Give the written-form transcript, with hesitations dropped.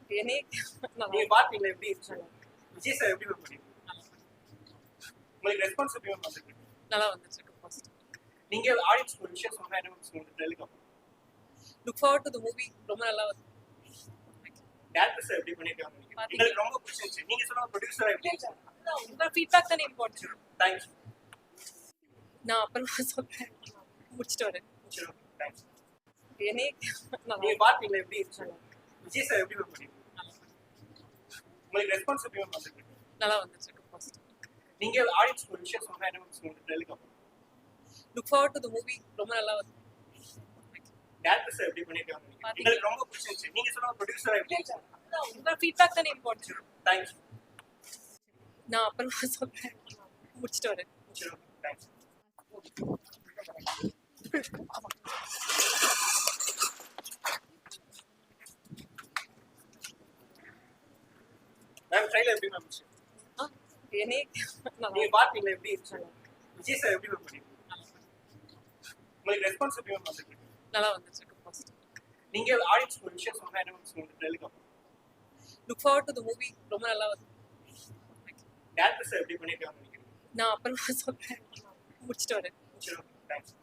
என்னே நீங்க பாத்தீங்களா எப்படி இருந்துச்சு? விஜய் சார் எப்படி மேம் பண்ணிருக்கீங்க? உங்களுக்கு ரெஸ்பான்ஸ் எப்படி மேம் வந்திருக்கு? நல்லா வந்துச்சு. ஃபர்ஸ்ட் நீங்க ஆடியன்ஸ் ஒரு விஷயம் சொன்னா என்ன மேம் சொல்லுங்க Telugu. Look forward to the movie. ரொம்ப நல்லா வந்து டேரக்டர் சார் எப்படி பண்ணிருக்காங்க நினைக்கிறீங்க? உங்களுக்கு ரொம்ப பிடிச்சிருந்துச்சு. நீங்க சொன்ன ப்ரொடியூசரா எப்படி இருந்துச்சு? உங்க ஃபீட்பேக் தான் இம்பார்ட்டன்ட். தேங்க்ஸ். நான் அப்புறமா சொல்றேன். முடிச்சிட்டு வரேன். சரி தேங்க்ஸ். என்னே நீங்க பாத்தீங்களா எப்படி இருந்துச்சு? விஜய் சார் எப்படி மேம் பண்ணிருக்கீங்க? உங்களுக்கு ரெஸ்பான்ஸ் எப்படி மேம் வந்திருக்கு? நல்லா வந்துச்சு. ஃபர்ஸ்ட் நீங்க ஆடியன்ஸ் ஒரு விஷயம் சொன்னா என்ன மேம் சொல்லுங்க Telugu. Look forward to the movie. ரொம்ப நல்லா வந்து டேரக்டர் சார் எப்படி பண்ணிருக்காங்க நினைக்கிறீங்க? உங்களுக்கு ரொம்ப பிடிச்சிருந்துச்சு. நீங்க சொன்ன ப்ரொடியூசரா எப்படி இருந்துச்சு? உங்க ஃபீட்பேக் தான் இம்பார்ட்டன்ட். தேங்க்ஸ். நான் அப்புறமா சொல்றேன். முடிச்சிட்டு வரேன். சரி தேங்க்ஸ். மேம் ட்ரைலர் எப்படி மேம் இருந்துச்சு? என்னே நீங்க பாத்தீங்களா எப்படி இருந்துச்சு? விஜய் சார் எப்படி மேம் பண்ணிருக்கீங்க? உங்களுக்கு ரெஸ்பான்ஸ் எப்படி மேம் வந்திருக்கு? நல்லா வந்துச்சு. ஃபர்ஸ்ட் நீங்க ஆடியன்ஸ் ஒரு விஷயம் சொன்னா என்ன மேம் சொல்லுங்க Telugu. Look forward to the movie. ரொம்ப நல்லா வந்து டேரக்டர் சார் எப்படி பண்ணிருக்காங்க நினைக்கிறீங்க? நான் அப்புறமா சொல்றேன். முடிச்சிட்டு வரேன். சரி தேங்க்ஸ்.